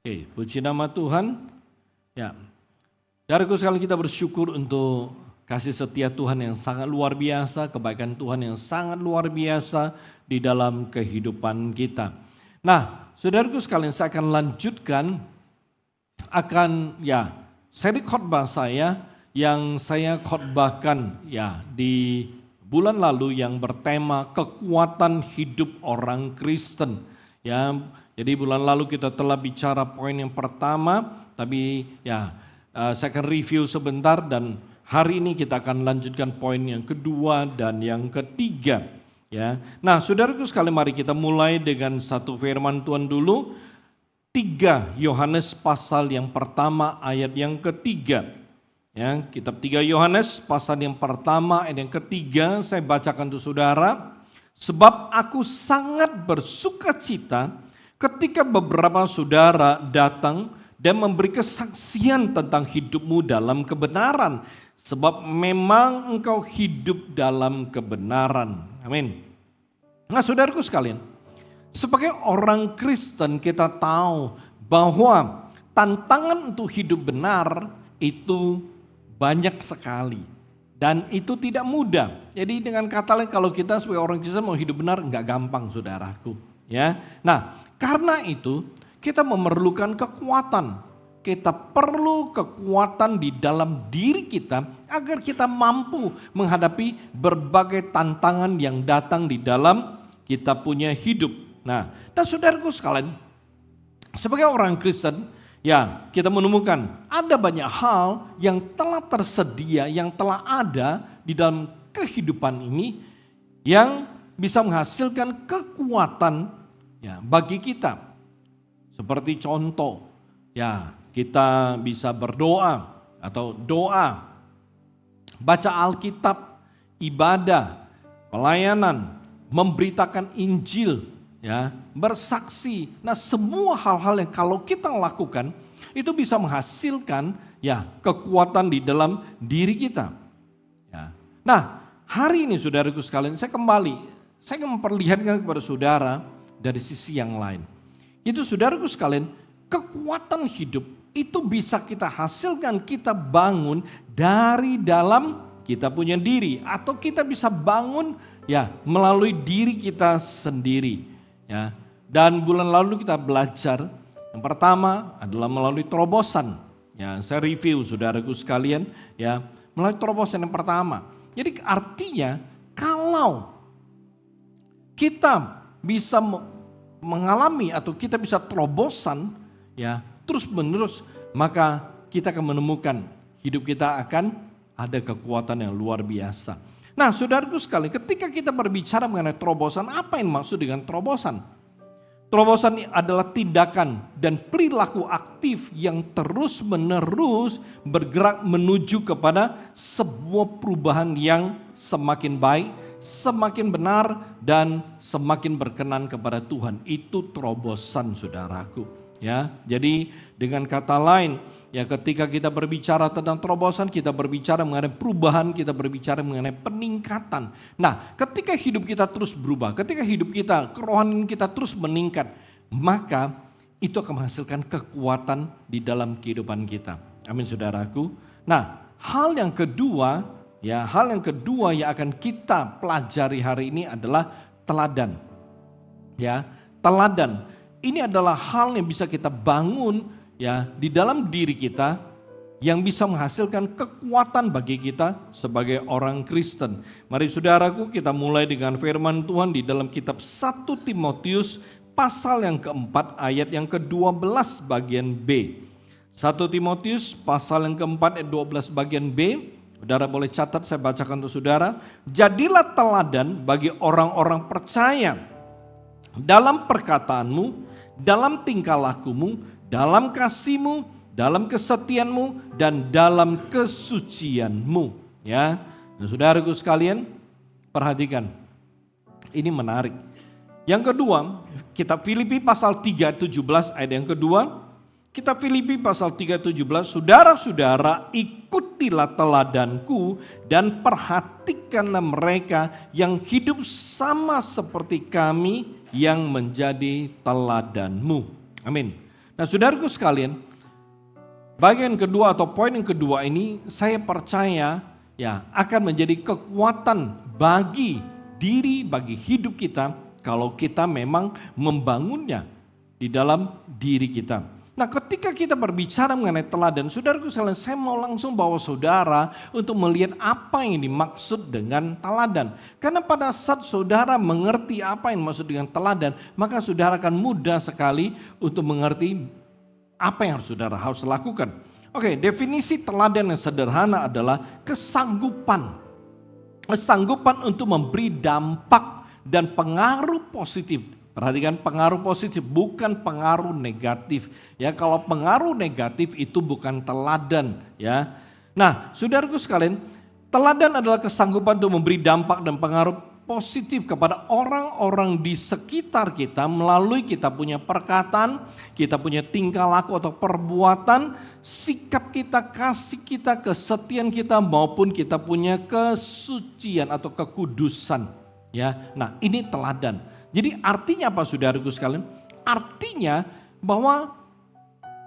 Oke, puji nama Tuhan. Ya, saudaraku sekalian, kita bersyukur untuk kasih setia Tuhan yang sangat luar biasa, kebaikan Tuhan yang sangat luar biasa di dalam kehidupan kita. Nah, saudaraku sekalian, saya akan lanjutkan seri khotbah saya yang saya khotbahkan di bulan lalu yang bertema kekuatan hidup orang Kristen. Jadi bulan lalu kita telah bicara poin yang pertama, tapi saya akan review sebentar dan hari ini kita akan lanjutkan poin yang kedua dan yang ketiga. Nah, saudaraku sekalian, mari kita mulai dengan satu firman Tuhan dulu. 3 Yohanes pasal yang pertama ayat yang ketiga. Kitab 3 Yohanes pasal yang pertama ayat yang ketiga, saya bacakan untuk saudara. Sebab aku sangat bersukacita ketika beberapa saudara datang dan memberi kesaksian tentang hidupmu dalam kebenaran. Sebab memang engkau hidup dalam kebenaran. Amin. Nah, saudaraku sekalian, sebagai orang Kristen kita tahu bahwa tantangan untuk hidup benar itu banyak sekali. Dan itu tidak mudah. Jadi dengan kata lain, kalau kita sebagai orang Kristen mau hidup benar, enggak gampang saudaraku. Nah, karena itu kita memerlukan kekuatan. Kita perlu kekuatan di dalam diri kita agar kita mampu menghadapi berbagai tantangan yang datang di dalam kita punya hidup. Nah, dan saudaraku sekalian, sebagai orang Kristen, kita menemukan ada banyak hal yang telah tersedia, yang telah ada di dalam kehidupan ini yang bisa menghasilkan kekuatan bagi kita. Seperti contoh, kita bisa berdoa atau doa, baca Alkitab, ibadah, pelayanan, memberitakan Injil, bersaksi. Nah, semua hal-hal yang kalau kita lakukan itu bisa menghasilkan kekuatan di dalam diri kita. Nah, hari ini saudaraku sekalian, saya ingin memperlihatkan kepada saudara dari sisi yang lain. Itu saudaraku sekalian, kekuatan hidup itu bisa kita hasilkan, kita bangun dari dalam kita punya diri, atau kita bisa bangun melalui diri kita sendiri. Dan bulan lalu kita belajar yang pertama adalah melalui terobosan. Saya review saudaraku sekalian, melalui terobosan yang pertama. Jadi artinya kalau kita bisa mengalami atau kita bisa terobosan terus menerus, maka kita akan menemukan hidup kita akan ada kekuatan yang luar biasa. Nah, saudaraku sekalian, ketika kita berbicara mengenai terobosan, apa yang maksud dengan terobosan? Terobosan adalah tindakan dan perilaku aktif yang terus-menerus bergerak menuju kepada sebuah perubahan yang semakin baik, semakin benar, dan semakin berkenan kepada Tuhan. Itu terobosan, saudaraku. Jadi dengan kata lain, ketika kita berbicara tentang terobosan, kita berbicara mengenai perubahan, kita berbicara mengenai peningkatan. Nah, ketika hidup kita terus berubah, ketika hidup kita, kerohanian kita terus meningkat, maka itu akan menghasilkan kekuatan di dalam kehidupan kita. Amin, saudaraku. Nah, hal yang kedua yang akan kita pelajari hari ini adalah teladan. Teladan. Ini adalah hal yang bisa kita bangun di dalam diri kita yang bisa menghasilkan kekuatan bagi kita sebagai orang Kristen. Mari saudaraku, kita mulai dengan firman Tuhan di dalam kitab 1 Timotius pasal yang keempat ayat yang ke-12 bagian B. 1 Timotius pasal yang keempat ayat 12 bagian B. Saudara boleh catat, saya bacakan untuk saudara. Jadilah teladan bagi orang-orang percaya dalam perkataanmu, dalam tingkah lakumu, dalam kasihmu, dalam kesetiaanmu, dan dalam kesucianmu. Nah, saudaraku sekalian, perhatikan. Ini menarik. Yang kedua, kitab Filipi pasal 3:17 ayat yang kedua. Kitab Filipi pasal 3:17, saudara-saudara, ikutilah teladanku dan perhatikanlah mereka yang hidup sama seperti kami yang menjadi teladanmu. Amin. Nah, saudaraku sekalian, bagian kedua atau poin yang kedua ini saya percaya ya akan menjadi kekuatan bagi diri, bagi hidup kita kalau kita memang membangunnya di dalam diri kita. Nah, ketika kita berbicara mengenai teladan, saudaraku sekalian, saya mau langsung bawa saudara untuk melihat apa yang dimaksud dengan teladan. Karena pada saat saudara mengerti apa yang dimaksud dengan teladan, maka saudara akan mudah sekali untuk mengerti apa yang saudara harus lakukan. Oke, definisi teladan yang sederhana adalah kesanggupan. Kesanggupan untuk memberi dampak dan pengaruh positif. Perhatikan, pengaruh positif, bukan pengaruh negatif. Ya, kalau pengaruh negatif itu bukan teladan, ya. Nah, saudaraku sekalian, teladan adalah kesanggupan untuk memberi dampak dan pengaruh positif kepada orang-orang di sekitar kita melalui kita punya perkataan, kita punya tingkah laku atau perbuatan, sikap kita, kasih kita, kesetiaan kita maupun kita punya kesucian atau kekudusan. Ya, nah ini teladan. Jadi artinya apa saudaraku sekalian? Artinya bahwa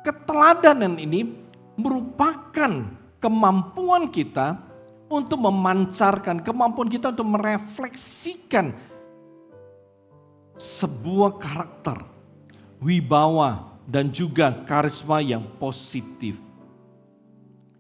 keteladanan ini merupakan kemampuan kita untuk memancarkan, kemampuan kita untuk merefleksikan sebuah karakter, wibawa dan juga karisma yang positif.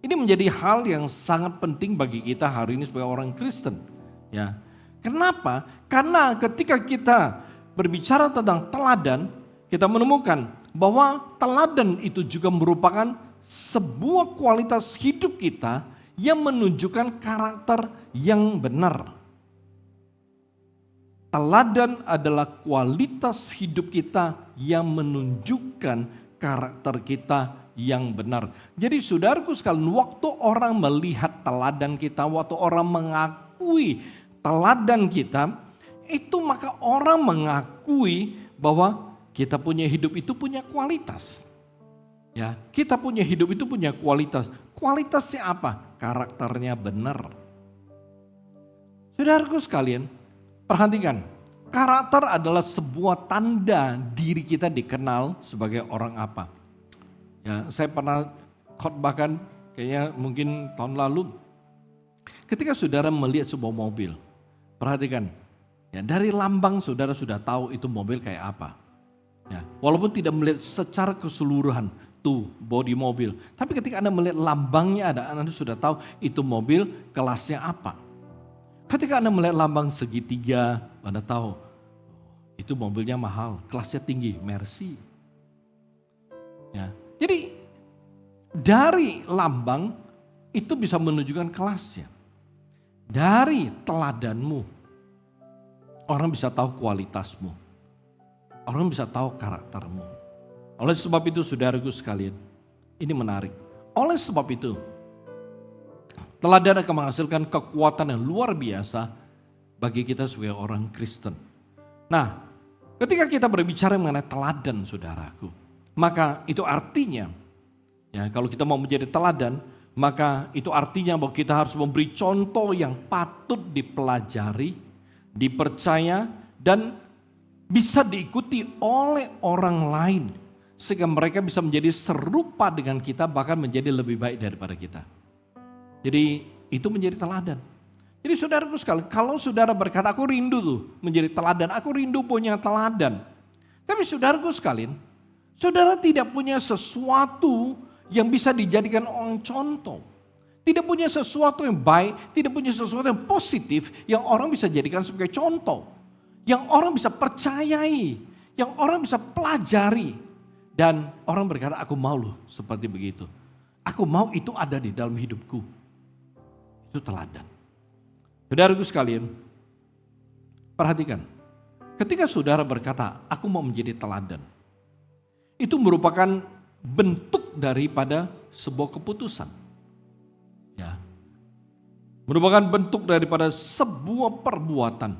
Ini menjadi hal yang sangat penting bagi kita hari ini sebagai orang Kristen. Ya. Kenapa? Karena ketika kita berbicara tentang teladan, kita menemukan bahwa teladan itu juga merupakan sebuah kualitas hidup kita yang menunjukkan karakter yang benar. Teladan adalah kualitas hidup kita yang menunjukkan karakter kita yang benar. Jadi saudaraku sekalian, waktu orang melihat teladan kita, waktu orang mengakui teladan kita, itu maka orang mengakui bahwa kita punya hidup itu punya kualitas. Ya, kita punya hidup itu punya kualitas. Kualitasnya apa? Karakternya benar. Saudaraku sekalian, perhatikan, karakter adalah sebuah tanda diri kita dikenal sebagai orang apa. Ya, saya pernah khotbahkan kayaknya mungkin tahun lalu. Ketika saudara melihat sebuah mobil, perhatikan, ya dari lambang saudara sudah tahu itu mobil kayak apa. Ya, walaupun tidak melihat secara keseluruhan tuh bodi mobil, tapi ketika Anda melihat lambangnya ada, Anda sudah tahu itu mobil kelasnya apa. Ketika Anda melihat lambang segitiga, Anda tahu itu mobilnya mahal, kelasnya tinggi, Mercy. Ya, jadi dari lambang itu bisa menunjukkan kelasnya. Dari teladanmu, orang bisa tahu kualitasmu. Orang bisa tahu karaktermu. Oleh sebab itu saudaraku sekalian, ini menarik. Oleh sebab itu, teladan akan menghasilkan kekuatan yang luar biasa bagi kita sebagai orang Kristen. Nah, ketika kita berbicara mengenai teladan saudaraku, maka itu artinya, ya kalau kita mau menjadi teladan, maka itu artinya bahwa kita harus memberi contoh yang patut dipelajari, dipercaya, dan bisa diikuti oleh orang lain. Sehingga mereka bisa menjadi serupa dengan kita, bahkan menjadi lebih baik daripada kita. Jadi itu menjadi teladan. Jadi saudaraku sekalian, kalau saudara berkata, aku rindu tuh menjadi teladan, aku rindu punya teladan. Tapi saudaraku sekalian, saudara tidak punya sesuatu yang bisa dijadikan orang contoh. Tidak punya sesuatu yang baik, tidak punya sesuatu yang positif yang orang bisa jadikan sebagai contoh. Yang orang bisa percayai, yang orang bisa pelajari. Dan orang berkata, aku mau loh seperti begitu. Aku mau itu ada di dalam hidupku. Itu teladan. Saudaraku sekalian, perhatikan. Ketika saudara berkata, aku mau menjadi teladan. Itu merupakan bentuk daripada sebuah keputusan. Ya. Merupakan bentuk daripada sebuah perbuatan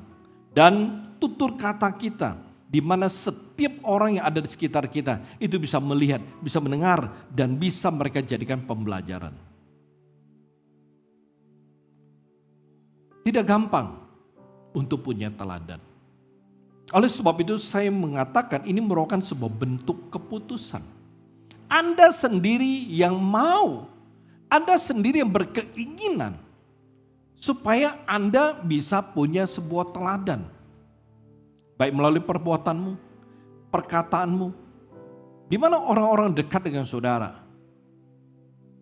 dan tutur kata kita, di mana setiap orang yang ada di sekitar kita itu bisa melihat, bisa mendengar, dan bisa mereka jadikan pembelajaran. Tidak gampang untuk punya teladan. Oleh sebab itu saya mengatakan ini merupakan sebuah bentuk keputusan. Anda sendiri yang mau, Anda sendiri yang berkeinginan supaya Anda bisa punya sebuah teladan. Baik melalui perbuatanmu, perkataanmu, di mana orang-orang dekat dengan saudara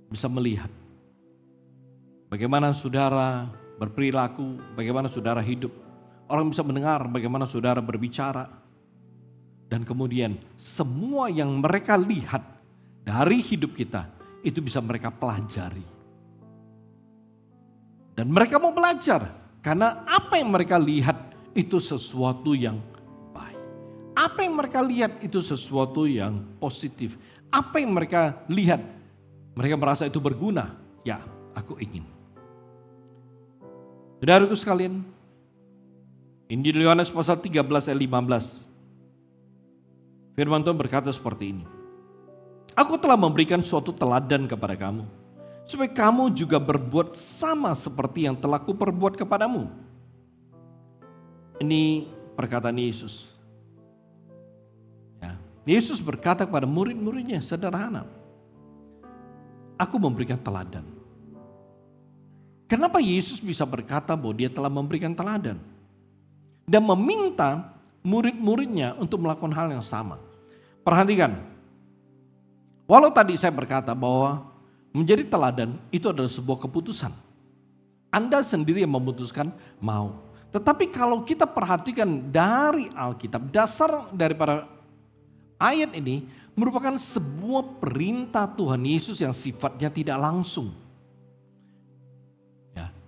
bisa melihat bagaimana saudara berperilaku, bagaimana saudara hidup. Orang bisa mendengar bagaimana saudara berbicara. Dan kemudian semua yang mereka lihat dari hidup kita, itu bisa mereka pelajari. Dan mereka mau belajar, karena apa yang mereka lihat itu sesuatu yang baik. Apa yang mereka lihat itu sesuatu yang positif. Apa yang mereka lihat, mereka merasa itu berguna. Ya, aku ingin. Saudaraku sekalian, Injil Yohanes pasal 13 ayat 15. Firman Tuhan berkata seperti ini. Aku telah memberikan suatu teladan kepada kamu, supaya kamu juga berbuat sama seperti yang telah kuperbuat kepadamu. Ini perkataan Yesus. Ya, Yesus berkata kepada murid-muridnya sederhana. Aku memberikan teladan. Kenapa Yesus bisa berkata bahwa dia telah memberikan teladan? Dan meminta murid-muridnya untuk melakukan hal yang sama. Perhatikan, walau tadi saya berkata bahwa menjadi teladan itu adalah sebuah keputusan. Anda sendiri yang memutuskan mau. Tetapi kalau kita perhatikan dari Alkitab, dasar daripada ayat ini merupakan sebuah perintah Tuhan Yesus yang sifatnya tidak langsung.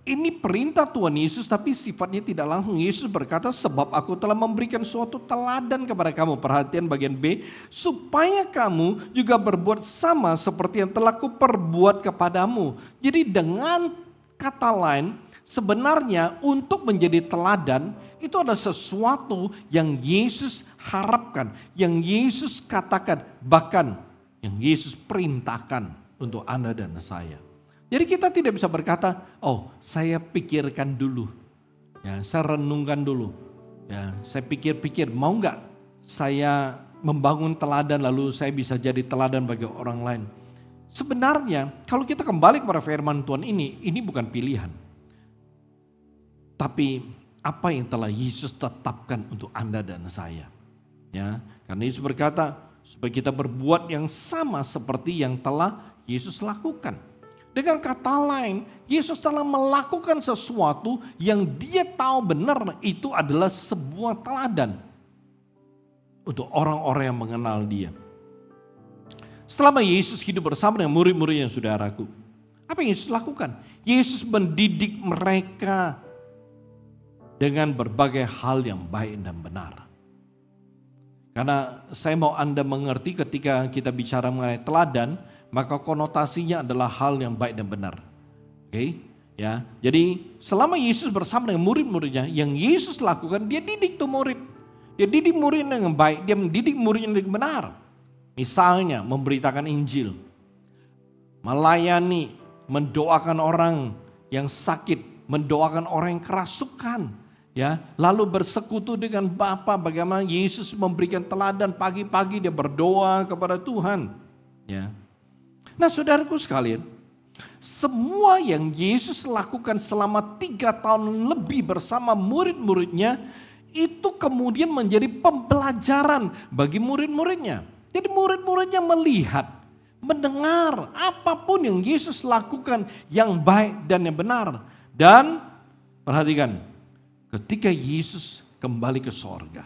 Ini perintah Tuhan Yesus tapi sifatnya tidak langsung. Yesus berkata, sebab aku telah memberikan suatu teladan kepada kamu. Perhatian bagian B, supaya kamu juga berbuat sama seperti yang telah kuperbuat kepadamu. Jadi dengan kata lain, sebenarnya untuk menjadi teladan itu adalah sesuatu yang Yesus harapkan, yang Yesus katakan, bahkan yang Yesus perintahkan untuk Anda dan saya. Jadi kita tidak bisa berkata, oh saya pikirkan dulu, ya, saya renungkan dulu, ya, saya pikir-pikir mau nggak saya membangun teladan lalu saya bisa jadi teladan bagi orang lain. Sebenarnya kalau kita kembali kepada firman Tuhan ini bukan pilihan. Tapi apa yang telah Yesus tetapkan untuk Anda dan saya. Ya, karena Yesus berkata supaya kita berbuat yang sama seperti yang telah Yesus lakukan. Dengan kata lain, Yesus telah melakukan sesuatu yang dia tahu benar itu adalah sebuah teladan untuk orang-orang yang mengenal dia. Selama Yesus hidup bersama dengan murid-muridnya, saudaraku, apa yang Yesus lakukan? Yesus mendidik mereka dengan berbagai hal yang baik dan benar. Karena saya mau Anda mengerti ketika kita bicara mengenai teladan, maka konotasinya adalah hal yang baik dan benar. Oke, ya. Jadi selama Yesus bersama dengan murid-muridnya, yang Yesus lakukan, dia didik tuh murid. Dia didik muridnya dengan baik, dia mendidik muridnya dengan benar. Misalnya memberitakan Injil, melayani, mendoakan orang yang sakit, mendoakan orang yang kerasukan, ya, lalu bersekutu dengan Bapa. Bagaimana Yesus memberikan teladan, pagi-pagi dia berdoa kepada Tuhan, ya. Nah, saudaraku sekalian, semua yang Yesus lakukan selama 3 tahun lebih bersama murid-muridnya itu kemudian menjadi pembelajaran bagi murid-muridnya. Jadi murid-muridnya melihat, mendengar apapun yang Yesus lakukan yang baik dan yang benar. Dan perhatikan, ketika Yesus kembali ke sorga,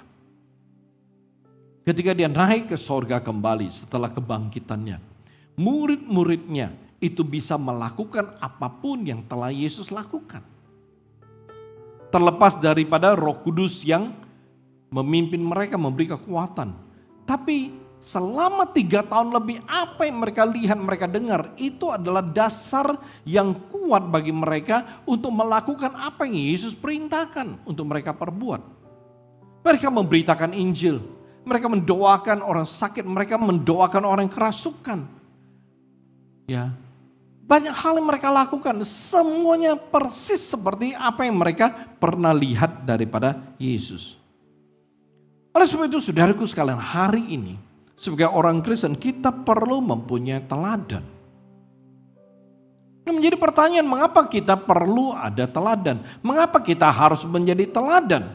ketika dia naik ke sorga kembali setelah kebangkitannya, murid-muridnya itu bisa melakukan apapun yang telah Yesus lakukan. Terlepas daripada Roh Kudus yang memimpin mereka, memberi kekuatan. Tapi selama 3 tahun lebih apa yang mereka lihat, mereka dengar, itu adalah dasar yang kuat bagi mereka untuk melakukan apa yang Yesus perintahkan untuk mereka perbuat. Mereka memberitakan Injil, mereka mendoakan orang sakit, mereka mendoakan orang yang kerasukan. Ya, banyak hal yang mereka lakukan, semuanya persis seperti apa yang mereka pernah lihat daripada Yesus. Oleh sebab itu, saudaraku sekalian, hari ini Sebagai orang Kristen kita perlu mempunyai teladan. Ini menjadi pertanyaan, mengapa kita perlu ada teladan? Mengapa kita harus menjadi teladan?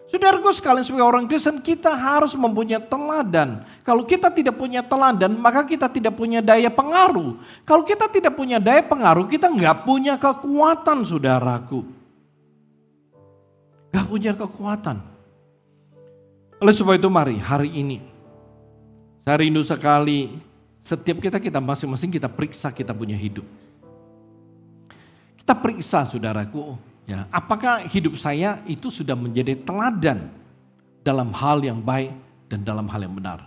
Saudaraku sekalian, sebagai orang Kristen kita harus mempunyai teladan. Kalau kita tidak punya teladan, maka kita tidak punya daya pengaruh. Kalau kita tidak punya daya pengaruh, kita nggak punya kekuatan, saudaraku. Nggak punya kekuatan. Oleh sebab itu mari hari ini, saya rindu sekali setiap kita masing-masing kita periksa kita punya hidup. Kita periksa saudaraku, ya, apakah hidup saya itu sudah menjadi teladan dalam hal yang baik dan dalam hal yang benar.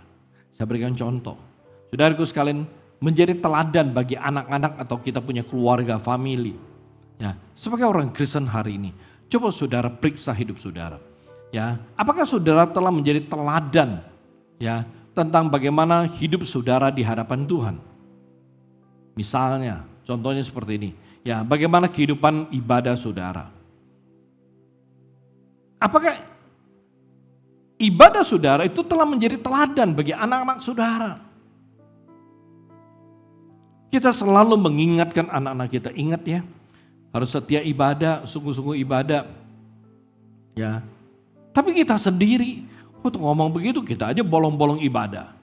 Saya berikan contoh. Saudaraku sekalian, menjadi teladan bagi anak-anak atau kita punya keluarga, family. Ya, sebagai orang Kristen hari ini, coba saudara periksa hidup saudara. Ya, apakah saudara telah menjadi teladan ya tentang bagaimana hidup saudara di hadapan Tuhan? Misalnya, contohnya seperti ini. Ya, bagaimana kehidupan ibadah saudara? Apakah ibadah saudara itu telah menjadi teladan bagi anak-anak saudara? Kita selalu mengingatkan anak-anak kita, ingat ya, harus setia ibadah, sungguh-sungguh ibadah. Ya. Tapi kita sendiri, waktu ngomong begitu kita aja bolong-bolong ibadah.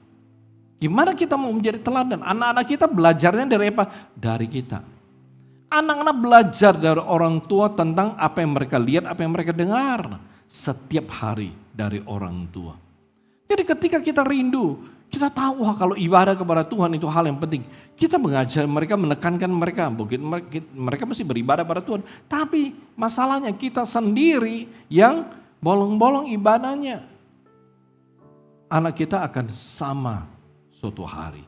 Gimana kita mau menjadi teladan? Anak-anak kita belajarnya dari apa? Dari kita. Anak-anak belajar dari orang tua tentang apa yang mereka lihat, apa yang mereka dengar setiap hari dari orang tua. Jadi ketika kita rindu, kita tahu kalau ibadah kepada Tuhan itu hal yang penting. Kita mengajar mereka, menekankan mereka, mungkin mereka mesti beribadah pada Tuhan. Tapi masalahnya kita sendiri yang bolong-bolong ibadahnya. Anak kita akan sama suatu hari.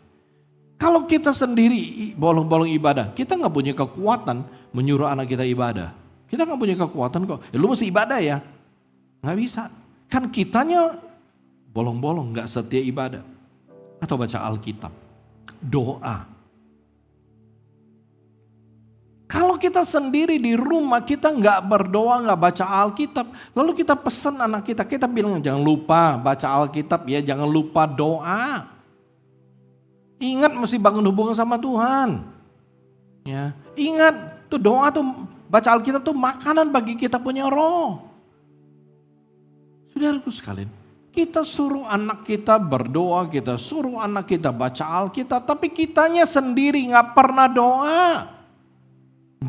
Kalau kita sendiri bolong-bolong ibadah, kita nggak punya kekuatan menyuruh anak kita ibadah. Kita nggak punya kekuatan kok. Ya, lu mesti ibadah ya, nggak bisa. Kan kitanya bolong-bolong, nggak setia ibadah. Atau baca Alkitab, doa. Kalau kita sendiri di rumah kita nggak berdoa, nggak baca Alkitab, lalu kita pesan anak kita bilang jangan lupa baca Alkitab ya, jangan lupa doa. Ingat mesti bangun hubungan sama Tuhan. Ya, ingat tuh doa tuh, baca Alkitab tuh makanan bagi kita punya roh. Saudaraku sekalian, kita suruh anak kita berdoa, kita suruh anak kita baca Alkitab, tapi kitanya sendiri nggak pernah doa.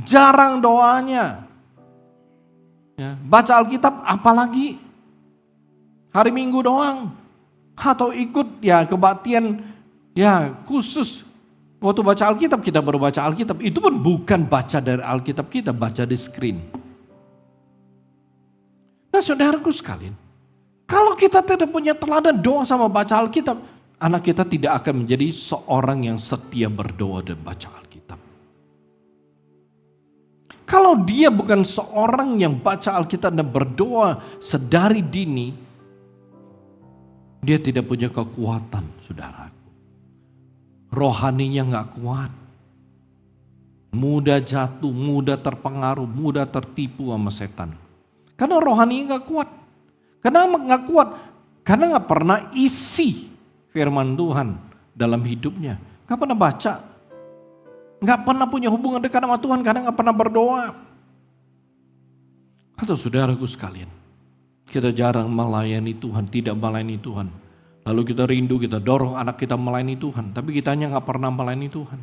Jarang doanya. Ya, baca Alkitab apalagi hari Minggu doang. Atau ikut ya kebaktian ya khusus. Waktu baca Alkitab kita baru baca Alkitab. Itu pun bukan baca dari Alkitab, kita baca di screen. Nah saudaraku sekalian, kalau kita tidak punya teladan doa sama baca Alkitab, anak kita tidak akan menjadi seorang yang setia berdoa dan baca Alkitab. Kalau dia bukan seorang yang baca Alkitab dan berdoa sedari dini, dia tidak punya kekuatan, saudaraku. Rohaninya gak kuat. Mudah jatuh, mudah terpengaruh, mudah tertipu sama setan. Karena rohaninya gak kuat. Karena gak kuat, karena gak pernah isi firman Tuhan dalam hidupnya. Gak pernah baca. Gak pernah punya hubungan dekat sama Tuhan karena gak pernah berdoa. Atau saudaraku sekalian, kita jarang melayani Tuhan, tidak melayani Tuhan. Lalu kita rindu, kita dorong anak kita melayani Tuhan, tapi kitanya gak pernah melayani Tuhan.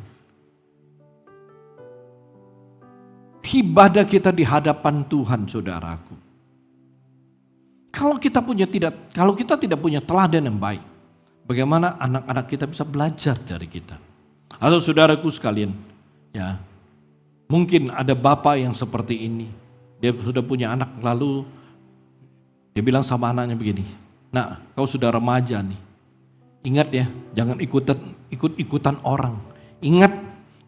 Ibadah kita di hadapan Tuhan, saudaraku. Kalau kita tidak punya teladan yang baik, bagaimana anak-anak kita bisa belajar dari kita? Atau saudaraku sekalian, ya, mungkin ada bapak yang seperti ini. Dia sudah punya anak, lalu dia bilang sama anaknya begini, "Nak, kau sudah remaja nih. Ingat ya, jangan ikut-ikutan orang. Ingat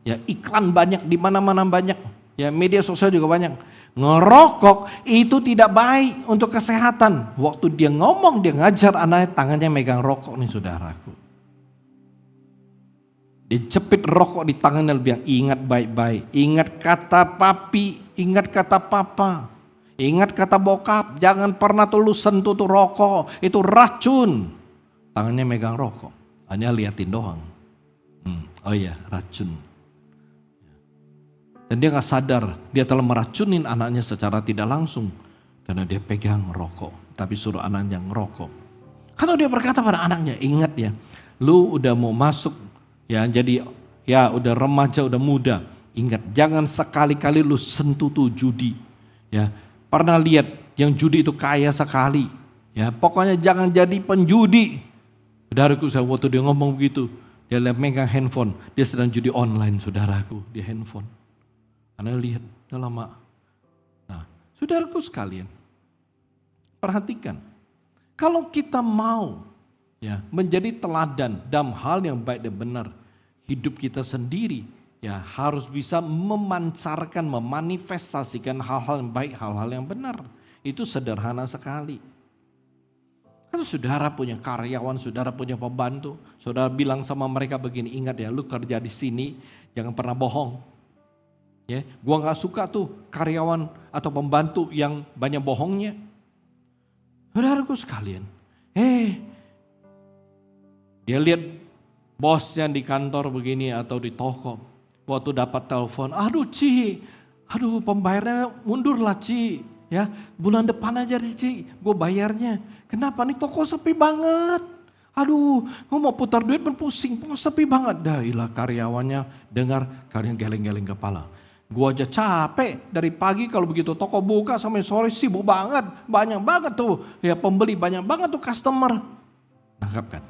ya, iklan banyak di mana-mana banyak. Ya, media sosial juga banyak. Ngerokok itu tidak baik untuk kesehatan." Waktu dia ngomong, dia ngajar anaknya, tangannya megang rokok nih saudaraku. Dia cepit rokok di tangannya, bilang, "Ingat baik-baik, ingat kata papi, ingat kata papa, ingat kata bokap, jangan pernah tuh lu sentuh tuh rokok, itu racun." Tangannya megang rokok. hanya liatin doang. Oh iya, racun. Dan dia gak sadar, dia telah meracunin anaknya secara tidak langsung. Karena dia pegang rokok, tapi suruh anaknya ngerokok. Kalau dia berkata pada anaknya, ingat ya, lu udah mau masuk, ya jadi ya udah remaja, udah muda. Ingat, jangan sekali-kali lu sentuh tuh judi. Ya, pernah lihat yang judi itu kaya sekali. Ya, pokoknya jangan jadi penjudi. Saudaraku, waktu dia ngomong begitu, dia megang handphone, dia sedang judi online, saudaraku, di handphone. Anda lihat, udah lama. Nah, saudaraku sekalian, perhatikan. Kalau kita mau ya menjadi teladan dalam hal yang baik dan benar, hidup kita sendiri ya harus bisa memancarkan, memanifestasikan hal-hal yang baik, hal-hal yang benar. Itu sederhana sekali. Kalau saudara punya karyawan, saudara punya pembantu, saudara bilang sama mereka begini, ingat ya, lu kerja di sini jangan pernah bohong. Ya, gua nggak suka tuh karyawan atau pembantu yang banyak bohongnya. Saudaraku sekalian, dia lihat bosnya di kantor begini atau di toko, waktu dapat telepon, aduh Ci, aduh pembayarnya mundur lah Ci, ya bulan depan aja Ci, gue bayarnya. Kenapa nih toko sepi banget? Aduh, gue mau putar duit pun pusing, sepi banget. Dah ilah karyawannya dengar, karyawan geleng-geleng kepala. Gua aja capek dari pagi kalau begitu toko buka sampai sore sibuk banget, banyak banget tuh ya pembeli, banyak banget tuh customer. Nangkap kan?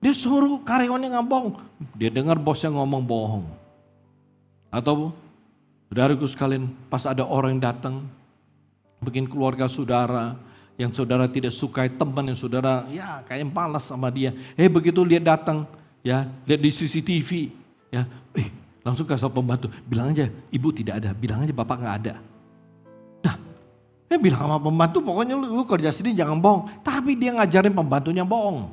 Dia suruh karyawannya ngomong, dia dengar bosnya ngomong bohong. Atau saudaraku sekalian, pas ada orang yang datang, bikin keluarga saudara, yang saudara tidak sukai, teman yang saudara ya kayak malas sama dia. Begitu dia datang, ya lihat di CCTV, ya langsung kasih pembantu, bilang aja ibu tidak ada, bilang aja bapak gak ada. Nah, bilang sama pembantu pokoknya lu kerja sini jangan bohong. Tapi dia ngajarin pembantunya bohong.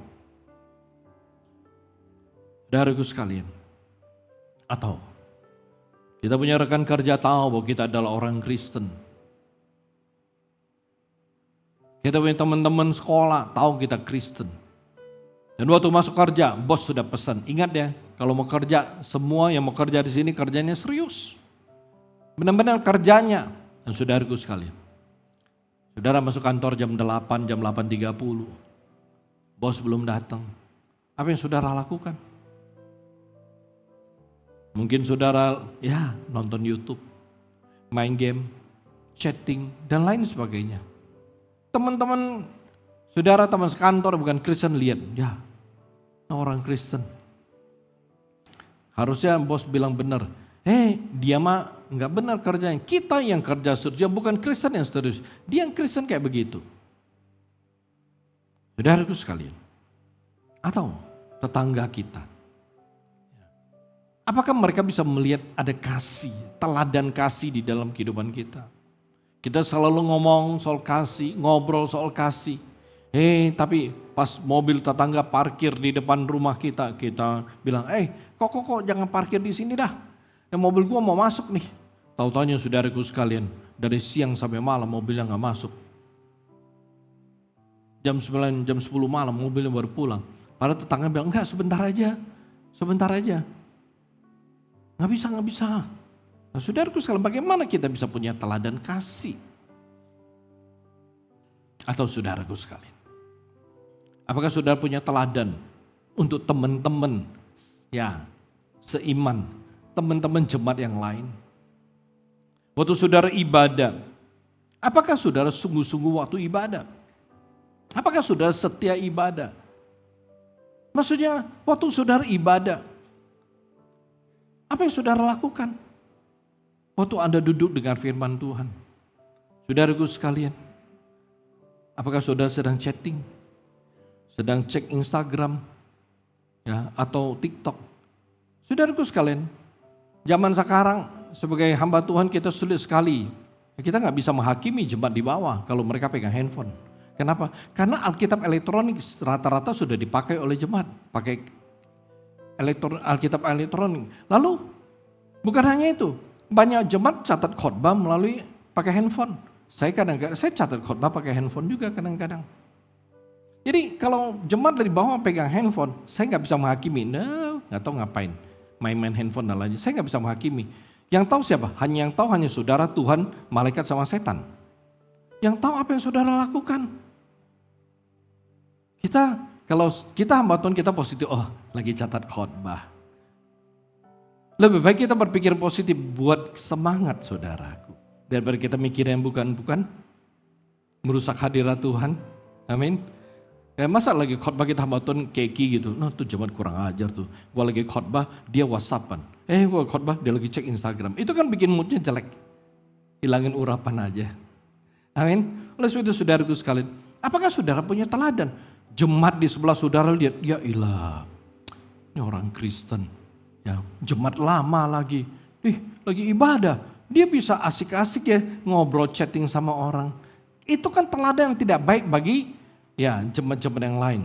Saudaraku sekalian, atau kita punya rekan kerja tahu bahwa kita adalah orang Kristen. Kita punya teman-teman sekolah tahu kita Kristen. Dan waktu masuk kerja, bos sudah pesan. Ingat ya, kalau mau kerja, semua yang mau kerja di sini kerjanya serius. Benar-benar kerjanya. Dan saudaraku sekalian, saudara masuk kantor jam 8, jam 8.30. Bos belum datang. Apa yang saudara lakukan? Mungkin saudara ya nonton YouTube, main game, chatting, dan lain sebagainya. Teman-teman saudara, teman sekantor bukan Kristen, lihat, ya orang Kristen. Harusnya bos bilang benar, dia mah nggak benar kerjanya. Kita yang kerja serius, bukan Kristen yang serius. Dia yang Kristen kayak begitu. Saudaraku sekalian, atau tetangga kita. Apakah mereka bisa melihat ada kasih, teladan kasih di dalam kehidupan kita? Kita selalu ngomong soal kasih, ngobrol soal kasih. Tapi pas mobil tetangga parkir di depan rumah kita bilang, kok jangan parkir di sini dah. Dan mobil gua mau masuk nih. Tahu-taunya saudaraku sekalian, dari siang sampai malam mobilnya nggak masuk. Jam 9, jam 10 malam mobilnya baru pulang. Padahal tetangga bilang, enggak sebentar aja. Nggak bisa. Nah, saudaraku sekalian, bagaimana kita bisa punya teladan kasih? Atau saudaraku sekalian, apakah saudara punya teladan untuk teman-teman ya seiman, teman-teman jemaat yang lain? Waktu saudara ibadah, apakah saudara sungguh-sungguh waktu ibadah? Apakah saudara setia ibadah? Maksudnya waktu saudara ibadah, apa yang saudara lakukan? Waktu Anda duduk dengar firman Tuhan. Saudaraku sekalian, apakah saudara sedang chatting? Sedang cek Instagram? Ya, atau TikTok? Saudaraku sekalian, zaman sekarang sebagai hamba Tuhan kita sulit sekali. Kita nggak bisa menghakimi jemaat di bawah kalau mereka pegang handphone. Kenapa? Karena Alkitab elektronik rata-rata sudah dipakai oleh jemaat. Pakai Alkitab elektronik. Lalu bukan hanya itu. Banyak jemaat catat khotbah melalui pakai handphone. Saya catat khotbah pakai handphone juga kadang-kadang. Jadi kalau jemaat dari bawah pegang handphone, saya nggak bisa menghakimi. Nggak tahu ngapain, main-main handphone dan lainnya. Saya nggak bisa menghakimi. Yang tahu siapa? Yang tahu hanya saudara, Tuhan, malaikat sama setan. Yang tahu apa yang saudara lakukan. Kalau kita hamba Tuhan, kita positif. Oh, lagi catat khotbah. Lebih baik kita berpikir positif buat semangat saudaraku. Daripada kita mikir yang bukan-bukan. Merusak hadirat Tuhan. Amin. Masa lagi khotbah kita hamba Tuhan keki gitu. Nah tuh jemaat kurang ajar tuh. Gua lagi khotbah, dia whatsappan. Gua khotbah, dia lagi cek Instagram. Itu kan bikin moodnya jelek. Hilangin urapan aja. Amin. Oleh sebab itu saudaraku sekalian. Apakah saudara punya teladan? Jemaat di sebelah saudara lihat, ya ilah. Ini orang Kristen. Ya, jemaat lama lagi. Lagi ibadah. Dia bisa asik-asik ya ngobrol chatting sama orang. Itu kan teladan yang tidak baik bagi jemaat-jemaat yang lain.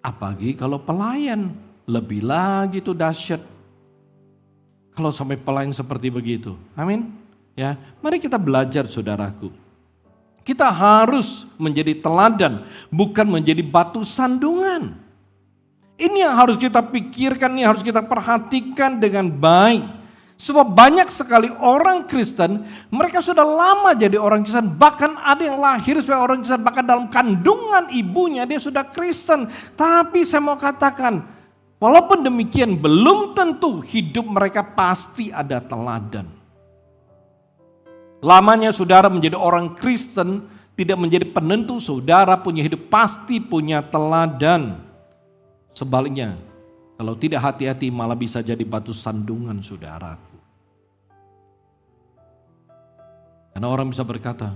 Apalagi kalau pelayan, lebih lagi itu dahsyat. Kalau sampai pelayan seperti begitu. Amin. Ya, mari kita belajar saudaraku. Kita harus menjadi teladan, bukan menjadi batu sandungan. Ini yang harus kita pikirkan, ini harus kita perhatikan dengan baik. Sebab banyak sekali orang Kristen, mereka sudah lama jadi orang Kristen, bahkan ada yang lahir sebagai orang Kristen, bahkan dalam kandungan ibunya dia sudah Kristen. Tapi saya mau katakan, walaupun demikian belum tentu hidup mereka pasti ada teladan. Lamanya saudara menjadi orang Kristen tidak menjadi penentu saudara punya hidup pasti punya teladan. Sebaliknya, kalau tidak hati-hati malah bisa jadi batu sandungan saudaraku. Karena orang bisa berkata,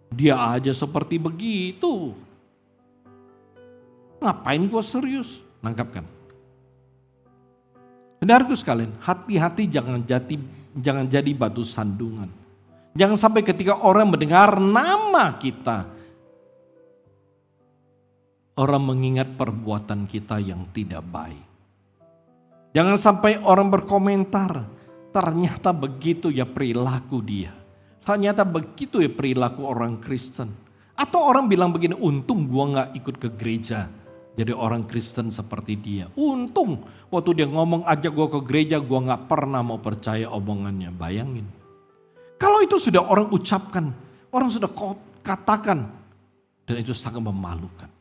dia aja seperti begitu. Ngapain gua serius? Nangkapkan. Saudaraku sekalian, hati-hati jangan jadi batu sandungan. Jangan sampai ketika orang mendengar nama kita, orang mengingat perbuatan kita yang tidak baik. Jangan sampai orang berkomentar, ternyata begitu ya perilaku dia. Ternyata begitu ya perilaku orang Kristen. Atau orang bilang begini, untung gua gak ikut ke gereja. Jadi orang Kristen seperti dia. Untung waktu dia ngomong ajak gue ke gereja, gue gak pernah mau percaya omongannya. Bayangin. Kalau itu sudah orang ucapkan, orang sudah katakan. Dan itu sangat memalukan.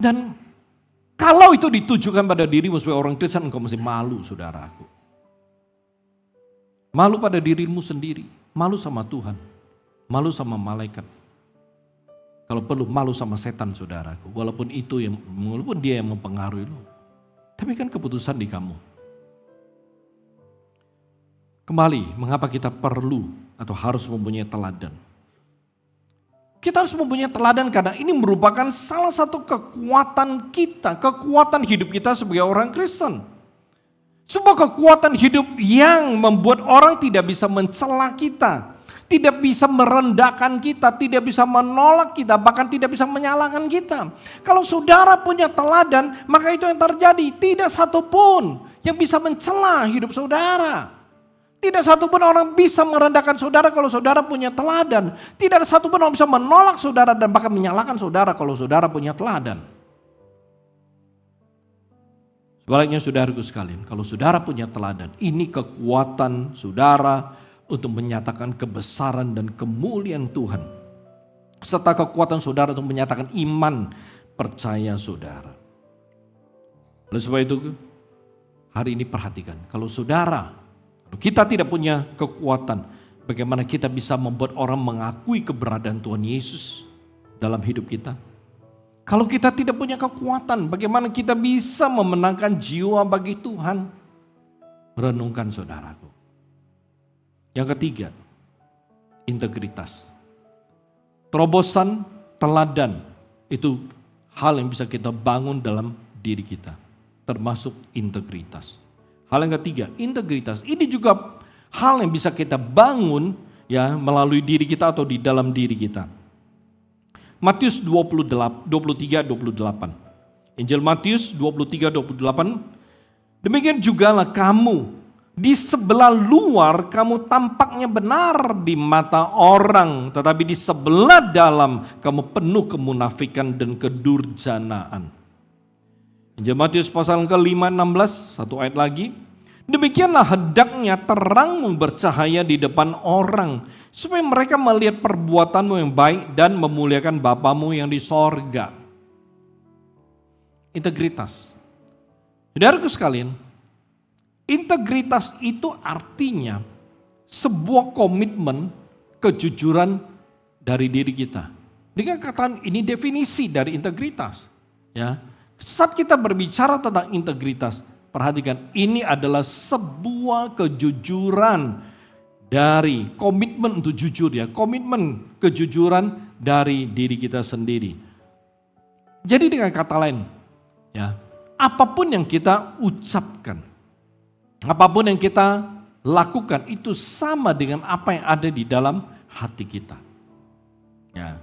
Dan kalau itu ditujukan pada dirimu sebagai orang Kristen, engkau mesti malu saudaraku. Malu pada dirimu sendiri. Malu sama Tuhan. Malu sama malaikat. Kalau perlu malu sama setan saudaraku. Walaupun dia yang mempengaruhi lu. Tapi kan keputusan di kamu. Kembali, mengapa kita perlu atau harus mempunyai teladan? Kita harus mempunyai teladan karena ini merupakan salah satu kekuatan kita. Kekuatan hidup kita sebagai orang Kristen. Sebuah kekuatan hidup yang membuat orang tidak bisa mencela kita. Tidak bisa merendahkan kita, tidak bisa menolak kita, bahkan tidak bisa menyalahkan kita. Kalau saudara punya teladan, maka itu yang terjadi. Tidak satupun yang bisa mencela hidup saudara. Tidak satupun orang bisa merendahkan saudara kalau saudara punya teladan. Tidak ada satupun orang bisa menolak saudara dan bahkan menyalahkan saudara kalau saudara punya teladan. Sebaliknya saudaraku sekalian, kalau saudara punya teladan, ini kekuatan saudara untuk menyatakan kebesaran dan kemuliaan Tuhan. Serta kekuatan saudara untuk menyatakan iman percaya saudara. Oleh sebab itu, hari ini perhatikan. Kalau kita tidak punya kekuatan, bagaimana kita bisa membuat orang mengakui keberadaan Tuhan Yesus dalam hidup kita? Kalau kita tidak punya kekuatan, bagaimana kita bisa memenangkan jiwa bagi Tuhan? Renungkan saudaraku. Yang ketiga, integritas. Terobosan, teladan, itu hal yang bisa kita bangun dalam diri kita. Termasuk integritas. Hal yang ketiga, integritas. Ini juga hal yang bisa kita bangun ya melalui diri kita atau di dalam diri kita. Matius 23:28. Injil Matius 23:28. Demikian jugalah kamu, Di sebelah luar kamu tampaknya benar di mata orang, tetapi di sebelah dalam kamu penuh kemunafikan dan kedurjanaan. Injil Matius pasal ke-5, 16, satu ayat lagi. Demikianlah hendaknya terangmu bercahaya di depan orang, supaya mereka melihat perbuatanmu yang baik dan memuliakan Bapamu yang di sorga. Integritas. Saudaraku sekalian, integritas itu artinya sebuah komitmen kejujuran dari diri kita. Dengan kata ini definisi dari integritas. Ya, saat kita berbicara tentang integritas, perhatikan ini adalah sebuah kejujuran dari komitmen untuk jujur ya, komitmen kejujuran dari diri kita sendiri. Jadi dengan kata lain, ya, apapun yang kita ucapkan, apapun yang kita lakukan itu sama dengan apa yang ada di dalam hati kita. Ya.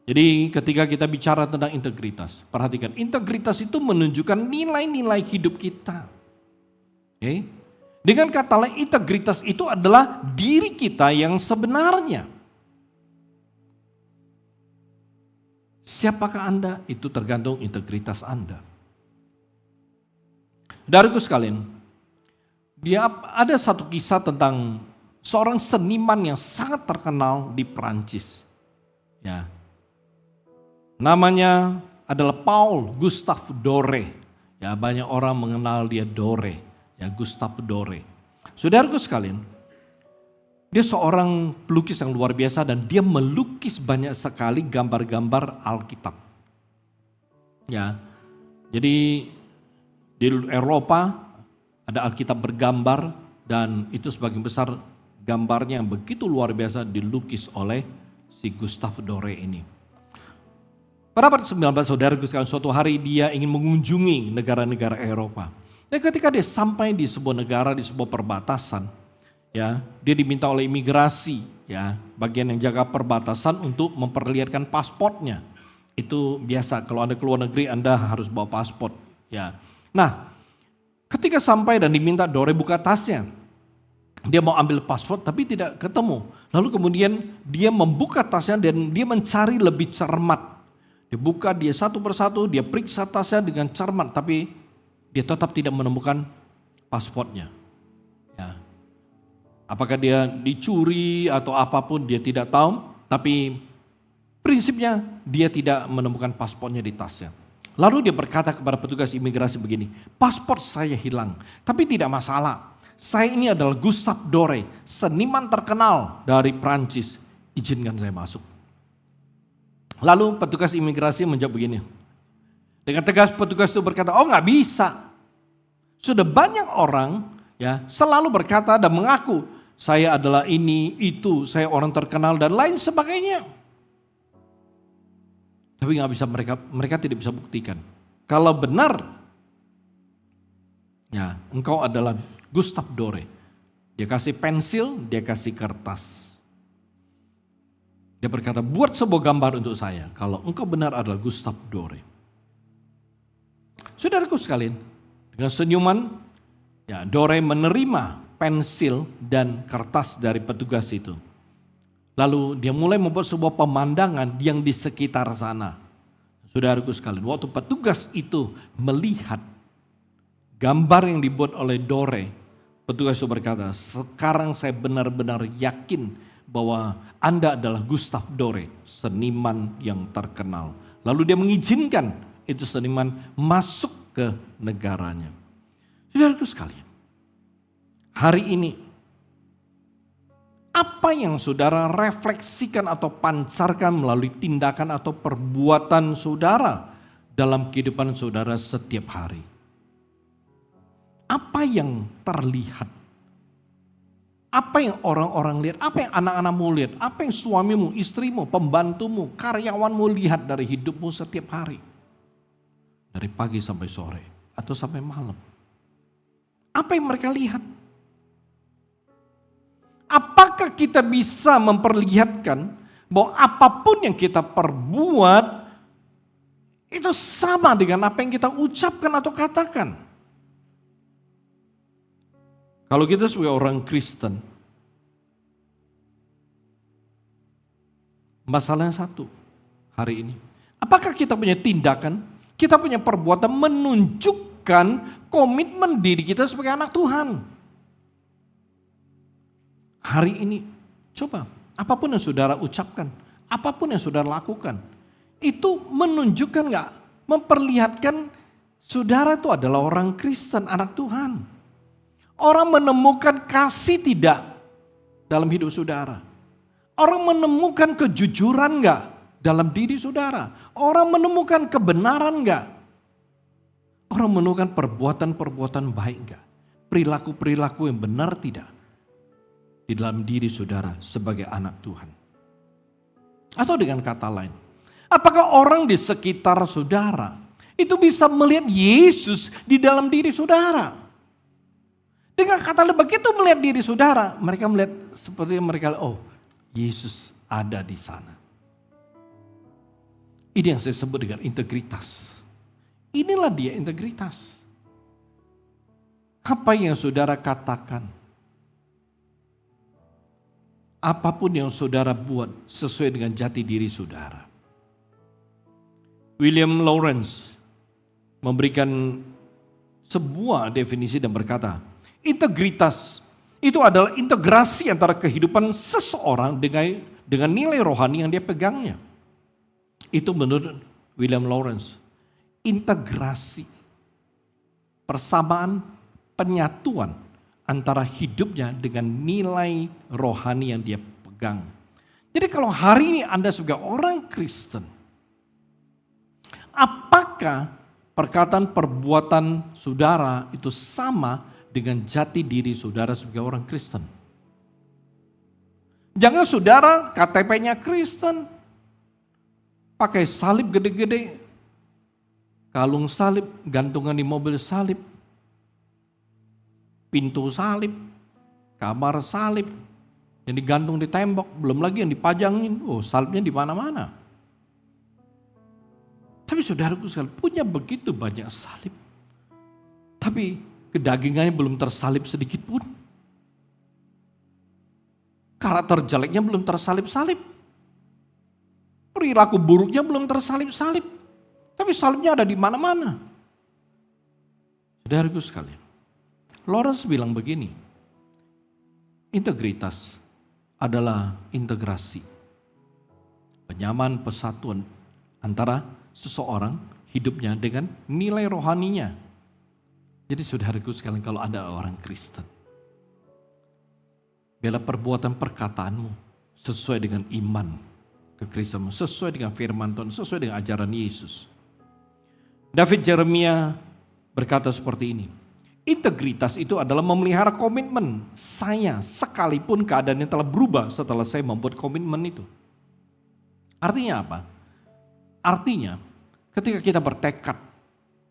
Jadi ketika kita bicara tentang integritas, perhatikan integritas itu menunjukkan nilai-nilai hidup kita. Okay? Dengan kata lain integritas itu adalah diri kita yang sebenarnya. Siapakah Anda? Itu tergantung integritas Anda. Saudaraku sekalian, ada satu kisah tentang seorang seniman yang sangat terkenal di Perancis. Ya. Namanya adalah Paul Gustave Doré. Ya, banyak orang mengenal dia Doré, ya Gustave Doré. Saudaraku sekalian, dia seorang pelukis yang luar biasa dan dia melukis banyak sekali gambar-gambar Alkitab. Ya. Jadi di Eropa ada Alkitab bergambar dan itu sebagian besar gambarnya yang begitu luar biasa dilukis oleh si Gustave Doré ini. Pada abad 19, saudaraku sekalian, suatu hari dia ingin mengunjungi negara-negara Eropa. Dan ketika dia sampai di sebuah negara, di sebuah perbatasan, ya, dia diminta oleh imigrasi, ya, bagian yang jaga perbatasan untuk memperlihatkan pasportnya. Itu biasa, kalau Anda keluar negeri Anda harus bawa paspor, ya. Nah, ketika sampai dan diminta Doré buka tasnya, dia mau ambil paspor tapi tidak ketemu. Lalu kemudian dia membuka tasnya dan dia mencari lebih cermat. Dia buka dia satu persatu, dia periksa tasnya dengan cermat, tapi dia tetap tidak menemukan paspornya. Ya. Apakah dia dicuri atau apapun dia tidak tahu, tapi prinsipnya dia tidak menemukan paspornya di tasnya. Lalu dia berkata kepada petugas imigrasi begini, paspor saya hilang, tapi tidak masalah. Saya ini adalah Gustave Doré, seniman terkenal dari Prancis, izinkan saya masuk. Lalu petugas imigrasi menjawab begini. Dengan tegas petugas itu berkata, oh nggak bisa. Sudah banyak orang ya selalu berkata dan mengaku, saya adalah ini, itu, saya orang terkenal dan lain sebagainya. Tapi nggak bisa mereka tidak bisa buktikan. Kalau benar, ya engkau adalah Gustave Doré. Dia kasih pensil, dia kasih kertas. Dia berkata, buat sebuah gambar untuk saya. Kalau engkau benar adalah Gustave Doré. Saudaraku sekalian, dengan senyuman, ya Doré menerima pensil dan kertas dari petugas itu. Lalu dia mulai membuat sebuah pemandangan yang di sekitar sana. Saudaraku sekalian, waktu petugas itu melihat gambar yang dibuat oleh Doré, petugas itu berkata, sekarang saya benar-benar yakin bahwa Anda adalah Gustave Doré, seniman yang terkenal. Lalu dia mengizinkan itu seniman masuk ke negaranya. Saudaraku sekalian, hari ini apa yang saudara refleksikan atau pancarkan melalui tindakan atau perbuatan saudara dalam kehidupan saudara setiap hari? Apa yang terlihat? Apa yang orang-orang lihat, apa yang anak-anakmu lihat, apa yang suamimu, istrimu, pembantumu, karyawanmu lihat dari hidupmu setiap hari. Dari pagi sampai sore atau sampai malam. Apa yang mereka lihat? Apakah kita bisa memperlihatkan bahwa apapun yang kita perbuat itu sama dengan apa yang kita ucapkan atau katakan? Kalau kita sebagai orang Kristen, masalahnya satu hari ini. Apakah kita punya tindakan, kita punya perbuatan menunjukkan komitmen diri kita sebagai anak Tuhan? Hari ini, coba apapun yang saudara ucapkan, apapun yang saudara lakukan, itu menunjukkan nggak, memperlihatkan saudara itu adalah orang Kristen, anak Tuhan. Orang menemukan kasih tidak dalam hidup saudara. Orang menemukan kejujuran nggak dalam diri saudara. Orang menemukan kebenaran nggak. Orang menemukan perbuatan-perbuatan baik nggak. Perilaku-perilaku yang benar tidak di dalam diri saudara sebagai anak Tuhan. Atau dengan kata lain, apakah orang di sekitar saudara itu bisa melihat Yesus di dalam diri saudara? Dengan kata lain, begitu melihat diri saudara, mereka melihat seperti mereka, oh Yesus ada di sana. Ini yang saya sebut dengan integritas. Inilah dia integritas. Apa yang saudara katakan, apapun yang saudara buat sesuai dengan jati diri saudara. William Lawrence memberikan sebuah definisi dan berkata, integritas itu adalah integrasi antara kehidupan seseorang dengan nilai rohani yang dia pegangnya. Itu menurut William Lawrence. Integrasi, persamaan, penyatuan antara hidupnya dengan nilai rohani yang dia pegang. Jadi kalau hari ini Anda sebagai orang Kristen, apakah perkataan perbuatan saudara itu sama dengan jati diri saudara sebagai orang Kristen? Jangan saudara KTP-nya Kristen, pakai salib gede-gede, kalung salib, gantungan di mobil salib, pintu salib, kamar salib, yang digantung di tembok, belum lagi yang dipajangin, oh salibnya di mana-mana. Tapi saudaraku sekalian, punya begitu banyak salib, tapi kedagingannya belum tersalib sedikit pun. Karakter jeleknya belum tersalib-salib. Perilaku buruknya belum tersalib-salib. Tapi salibnya ada di mana-mana. Saudaraku sekalian, Lawrence bilang begini, integritas adalah integrasi, penyamaan persatuan antara seseorang hidupnya dengan nilai rohaninya. Jadi saudaraku sekalian, kalau Anda orang Kristen, biarlah perbuatan perkataanmu sesuai dengan iman kekristenmu, sesuai dengan firman Tuhan, sesuai dengan ajaran Yesus. David Jeremia berkata seperti ini, integritas itu adalah memelihara komitmen saya sekalipun keadaannya telah berubah setelah saya membuat komitmen itu. Artinya apa? Artinya ketika kita bertekad,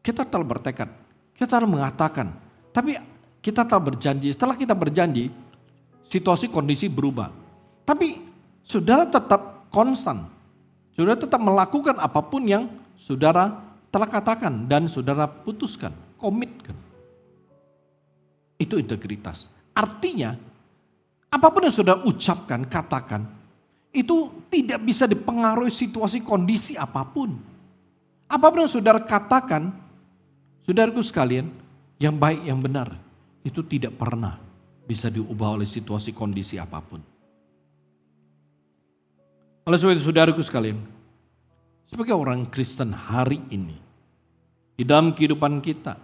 kita telah bertekad, kita telah mengatakan, tapi kita telah berjanji, setelah kita berjanji, situasi kondisi berubah. Tapi saudara tetap konstan, saudara tetap melakukan apapun yang saudara telah katakan dan saudara putuskan, komitkan. Itu integritas. Artinya, apapun yang saudara ucapkan, katakan, itu tidak bisa dipengaruhi situasi kondisi apapun. Apapun yang saudara katakan, saudaraku sekalian, yang baik, yang benar, itu tidak pernah bisa diubah oleh situasi kondisi apapun. Oleh sebab itu saudaraku sekalian, sebagai orang Kristen hari ini, di dalam kehidupan kita,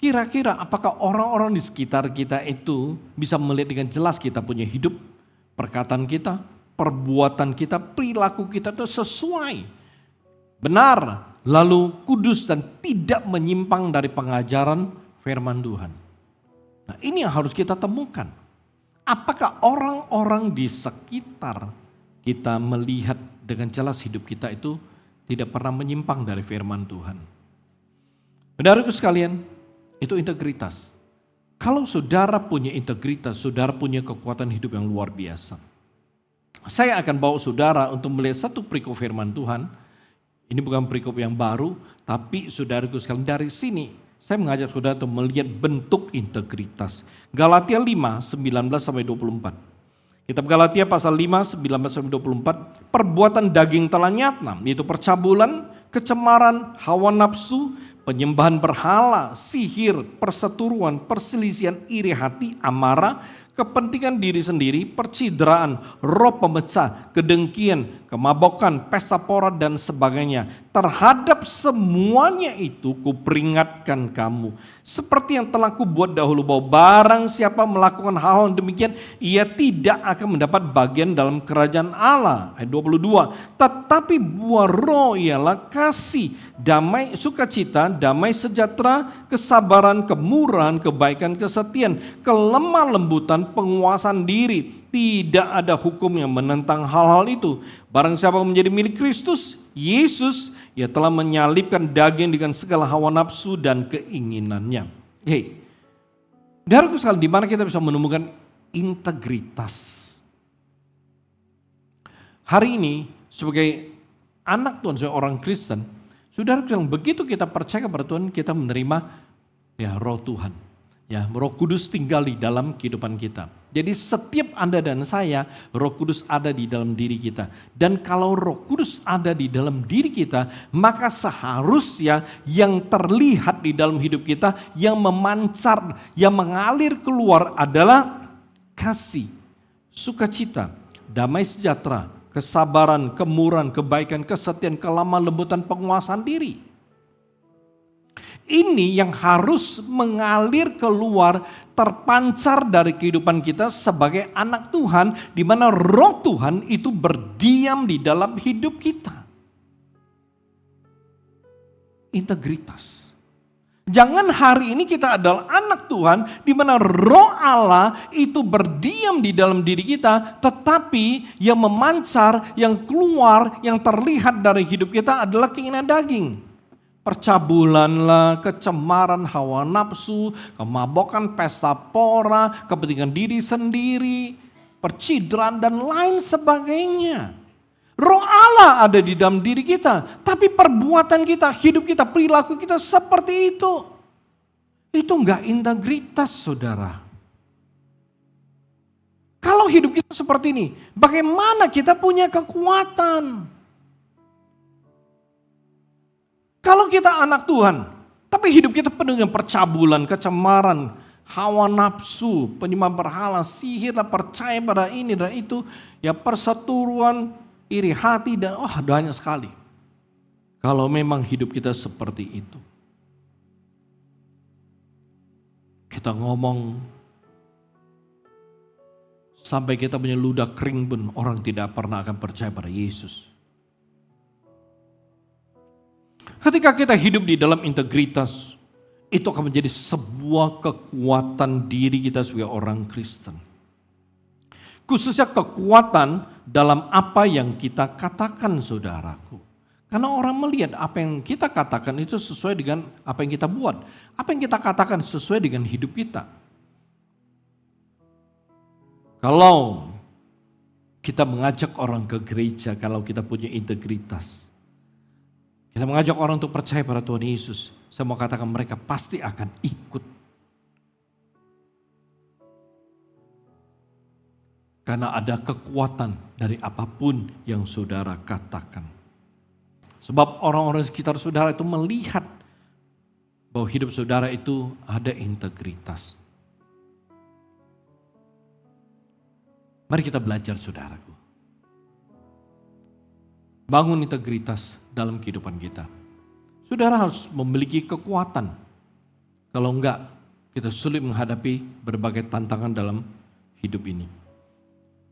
kira-kira apakah orang-orang di sekitar kita itu bisa melihat dengan jelas kita punya hidup, perkataan kita, perbuatan kita, perilaku kita itu sesuai, benar, lalu kudus dan tidak menyimpang dari pengajaran firman Tuhan. Nah, ini yang harus kita temukan. Apakah orang-orang di sekitar kita melihat dengan jelas hidup kita itu tidak pernah menyimpang dari firman Tuhan? Saudaraku sekalian, itu integritas. Kalau saudara punya integritas, saudara punya kekuatan hidup yang luar biasa. Saya akan bawa saudara untuk melihat satu perikop firman Tuhan. Ini bukan perikop yang baru, tapi saudaraku sekalian, dari sini Saya mengajak saudara untuk melihat bentuk integritas. Galatia 5, 19-24. Kitab Galatia pasal 5, 19-24. Perbuatan daging telah nyata, yaitu percabulan, kecemaran, hawa nafsu, penyembahan berhala, sihir, perseteruan, perselisihan, iri hati, amarah, kepentingan diri sendiri, percideraan, roh pemecah, kedengkian, kemabukan, pesta pora dan sebagainya. Terhadap semuanya itu kuperingatkan kamu, seperti yang telah kubuat dahulu, bahwa barang siapa melakukan hal yang demikian, ia tidak akan mendapat bagian dalam kerajaan Allah. Ayat 22. Tetapi buah roh ialah kasih, damai, sukacita, damai sejahtera, kesabaran, kemurahan, kebaikan, kesetiaan, kelemah lembutan, penguasaan diri. Tidak ada hukum yang menentang hal-hal itu. Barang siapa menjadi milik Kristus Yesus, ia telah menyalibkan daging dengan segala hawa nafsu dan keinginannya. Hei, saudaraku sekalian, di mana kita bisa menemukan integritas? Hari ini sebagai anak Tuhan, sebagai orang Kristen, saudaraku sekalian, begitu kita percaya kepada Tuhan, kita menerima Roh Tuhan. Roh Kudus tinggal di dalam kehidupan kita. Jadi setiap Anda dan saya, Roh Kudus ada di dalam diri kita. Dan kalau Roh Kudus ada di dalam diri kita, maka seharusnya yang terlihat di dalam hidup kita, yang memancar, yang mengalir keluar adalah kasih, sukacita, damai sejahtera, kesabaran, kemurahan, kebaikan, kesetiaan, kelemah lembutan, penguasaan diri. Ini yang harus mengalir keluar, terpancar dari kehidupan kita sebagai anak Tuhan, di mana Roh Tuhan itu berdiam di dalam hidup kita. Integritas. Jangan hari ini kita adalah anak Tuhan, di mana Roh Allah itu berdiam di dalam diri kita, tetapi yang memancar, yang keluar, yang terlihat dari hidup kita adalah keinginan daging. Percabulanlah, kecemaran, hawa nafsu, kemabukan, pesta pora, kepentingan diri sendiri, percideraan dan lain sebagainya. Roh Allah ada di dalam diri kita, tapi perbuatan kita, hidup kita, perilaku kita seperti itu. Itu enggak integritas, saudara. Kalau hidup kita seperti ini, bagaimana kita punya kekuatan? Kalau kita anak Tuhan, tapi hidup kita penuh dengan percabulan, kecemaran, hawa nafsu, penyembahan berhala, sihir, percaya pada ini dan itu, perseteruan, iri hati, dan banyak sekali. Kalau memang hidup kita seperti itu, kita ngomong sampai kita punya ludah kering pun orang tidak pernah akan percaya pada Yesus. Ketika kita hidup di dalam integritas, itu akan menjadi sebuah kekuatan diri kita sebagai orang Kristen. Khususnya kekuatan dalam apa yang kita katakan, saudaraku. Karena orang melihat apa yang kita katakan itu sesuai dengan apa yang kita buat. Apa yang kita katakan sesuai dengan hidup kita. Kalau kita mengajak orang ke gereja, kalau kita punya integritas, kita mengajak orang untuk percaya pada Tuhan Yesus, saya mau katakan mereka pasti akan ikut. Karena ada kekuatan dari apapun yang saudara katakan. Sebab orang-orang sekitar saudara itu melihat bahwa hidup saudara itu ada integritas. Mari kita belajar, saudaraku. Bangun integritas dalam kehidupan kita. Saudara harus memiliki kekuatan. Kalau enggak, kita sulit menghadapi berbagai tantangan dalam hidup ini.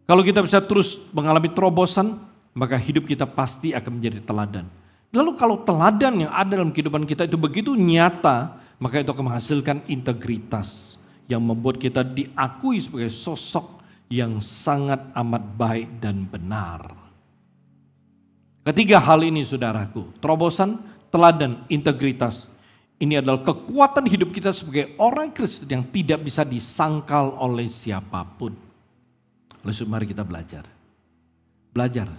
Kalau kita bisa terus mengalami terobosan, maka hidup kita pasti akan menjadi teladan. Lalu kalau teladan yang ada dalam kehidupan kita itu begitu nyata, maka itu akan menghasilkan integritas yang membuat kita diakui sebagai sosok yang sangat amat baik dan benar. Ketiga hal ini, saudaraku, terobosan, teladan, integritas. Ini adalah kekuatan hidup kita sebagai orang Kristen yang tidak bisa disangkal oleh siapapun. Lalu mari kita belajar. Belajar,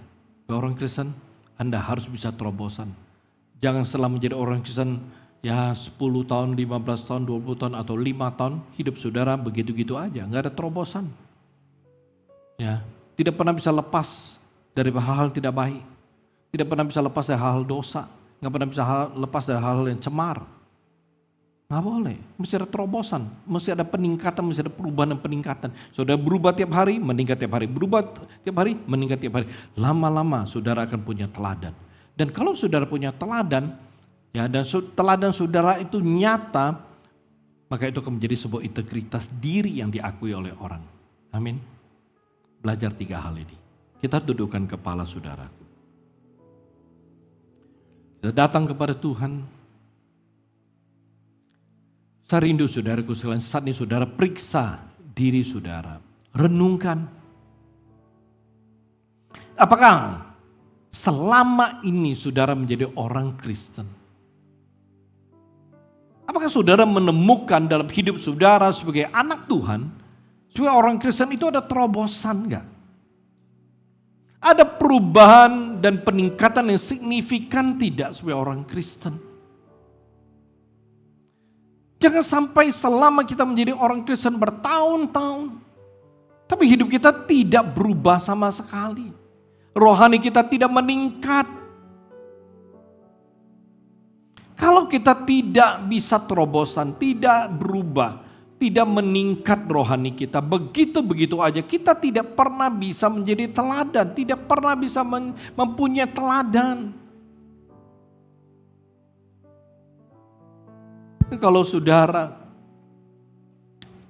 orang Kristen, Anda harus bisa terobosan. Jangan setelah menjadi orang Kristen ya 10 tahun, 15 tahun, 20 tahun, atau 5 tahun, hidup saudara begitu-gitu aja, nggak ada terobosan. Ya, tidak pernah bisa lepas dari hal-hal tidak baik. Tidak pernah bisa lepas dari hal-hal dosa. Nggak pernah bisa lepas dari hal-hal yang cemar. Nggak boleh, mesti ada terobosan, mesti ada peningkatan, mesti ada perubahan dan peningkatan. Saudara berubah tiap hari, meningkat tiap hari. Berubah tiap hari, meningkat tiap hari. Lama-lama saudara akan punya teladan. Dan kalau saudara punya teladan, ya, dan teladan saudara itu nyata, maka itu akan menjadi sebuah integritas diri yang diakui oleh orang. Amin. Belajar 3 hal ini. Kita dudukkan kepala saudaraku. Kita datang kepada Tuhan. Saya rindu saudaraku sekalian, saat ini saudara periksa diri saudara. Renungkan. Apakah selama ini saudara menjadi orang Kristen? Apakah saudara menemukan dalam hidup saudara sebagai anak Tuhan, sebagai orang Kristen itu ada terobosan enggak? Ada perubahan dan peningkatan yang signifikan tidak sebagai orang Kristen? Jangan sampai selama kita menjadi orang Kristen bertahun-tahun, tapi hidup kita tidak berubah sama sekali. Rohani kita tidak meningkat. Kalau kita tidak bisa terobosan, tidak berubah, tidak meningkat rohani kita, begitu-begitu aja, kita tidak pernah bisa menjadi teladan, tidak pernah bisa mempunyai teladan. Kalau saudara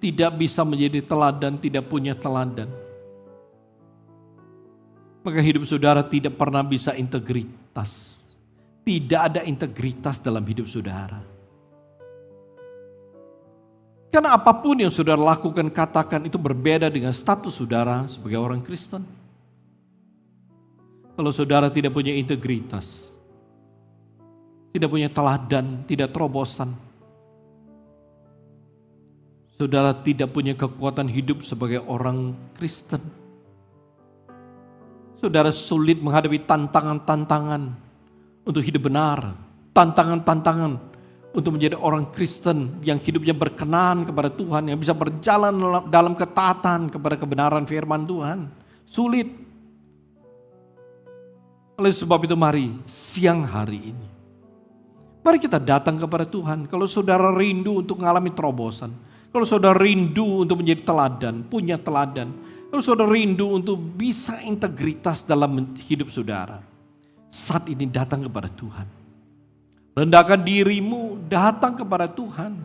tidak bisa menjadi teladan, tidak punya teladan, maka hidup saudara tidak pernah bisa integritas. Tidak ada integritas dalam hidup saudara. Karena apapun yang saudara lakukan, katakan, itu berbeda dengan status saudara sebagai orang Kristen. Kalau saudara tidak punya integritas, tidak punya teladan, tidak terobosan, saudara tidak punya kekuatan hidup sebagai orang Kristen. Saudara sulit menghadapi tantangan-tantangan untuk hidup benar, tantangan-tantangan untuk menjadi orang Kristen yang hidupnya berkenan kepada Tuhan, yang bisa berjalan dalam ketaatan kepada kebenaran firman Tuhan. Sulit. Oleh sebab itu mari siang hari ini, mari kita datang kepada Tuhan. Kalau saudara rindu untuk mengalami terobosan, kalau saudara rindu untuk menjadi teladan, punya teladan, kalau saudara rindu untuk bisa integritas dalam hidup saudara, saat ini datang kepada Tuhan. Rendahkan dirimu, datang kepada Tuhan.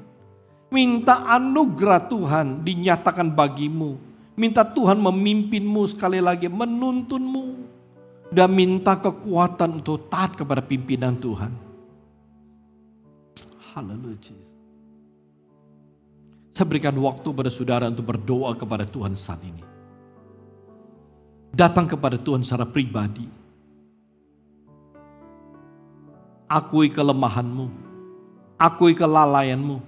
Minta anugerah Tuhan dinyatakan bagimu. Minta Tuhan memimpinmu, sekali lagi menuntunmu. Dan minta kekuatan untuk taat kepada pimpinan Tuhan. Haleluya. Saya berikan waktu pada saudara untuk berdoa kepada Tuhan saat ini. Datang kepada Tuhan secara pribadi. Akui kelemahanmu, akui kelalaianmu,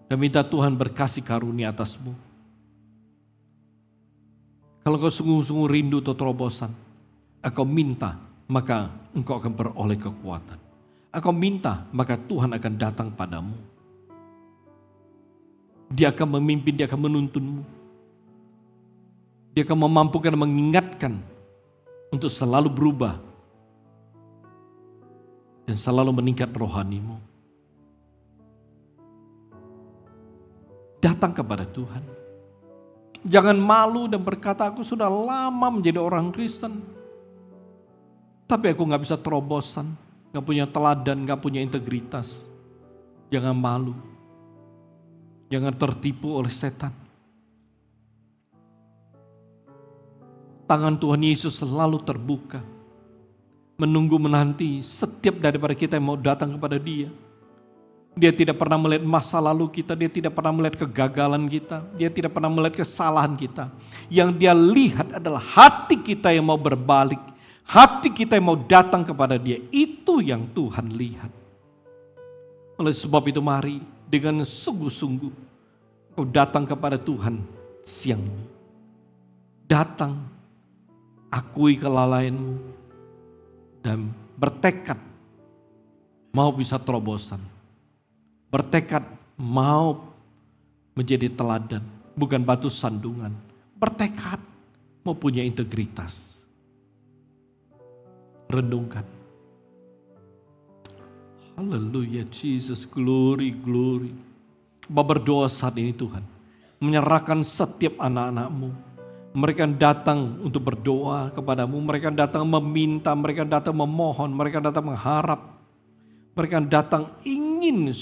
dan minta Tuhan berkasih karunia atasmu. Kalau kau sungguh-sungguh rindu atau terobosan, engkau minta, maka engkau akan beroleh kekuatan. Engkau minta, maka Tuhan akan datang padamu. Dia akan memimpin, dia akan menuntunmu. Dia akan memampukan dan mengingatkan untuk selalu berubah dan selalu meningkat rohanimu. Datang kepada Tuhan. Jangan malu dan berkata, aku sudah lama menjadi orang Kristen, tapi aku gak bisa terobosan, gak punya teladan, gak punya integritas. Jangan malu. Jangan tertipu oleh setan. Tangan Tuhan Yesus selalu terbuka, menunggu menanti setiap daripada kita yang mau datang kepada Dia. Dia tidak pernah melihat masa lalu kita, Dia tidak pernah melihat kegagalan kita, Dia tidak pernah melihat kesalahan kita. Yang Dia lihat adalah hati kita yang mau berbalik, hati kita yang mau datang kepada Dia. Itu yang Tuhan lihat. Oleh sebab itu mari dengan sungguh-sungguh kau datang kepada Tuhan siang ini. Datang, akui kelalaianmu, dan bertekad mau bisa terobosan, bertekad mau menjadi teladan, bukan batu sandungan. Bertekad mau punya integritas. Renungkan. Haleluya, Jesus, glory, glory. Bapa berdoa saat ini Tuhan, menyerahkan setiap anak-anak-Mu. Mereka datang untuk berdoa kepadamu, mereka datang meminta, mereka datang memohon, mereka datang mengharap. Mereka datang ingin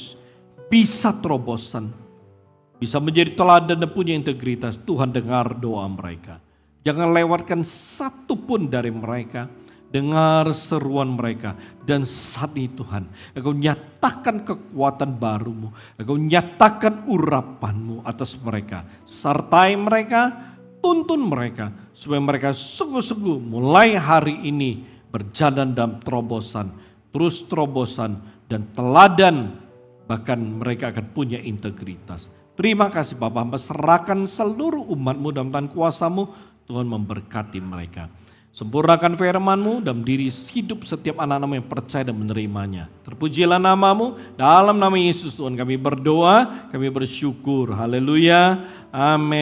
bisa terobosan, bisa menjadi teladan dan punya integritas. Tuhan dengar doa mereka. Jangan lewatkan satu pun dari mereka. Dengar seruan mereka. Dan saat ini Tuhan, Engkau nyatakan kekuatan baru-Mu. Engkau nyatakan urapan-Mu atas mereka. Sertai mereka, tuntun mereka. Supaya mereka sungguh-sungguh mulai hari ini berjalan dalam terobosan. Terus terobosan dan teladan. Bahkan mereka akan punya integritas. Terima kasih Bapak, hamba serahkan seluruh umat-Mu dalam tangan kuasa-Mu. Tuhan memberkati mereka. Sempurnakan firman-Mu dalam diri hidup setiap anak-anak yang percaya dan menerimanya. Terpujilah nama-Mu, dalam nama Yesus Tuhan kami berdoa, kami bersyukur. Haleluya, amin.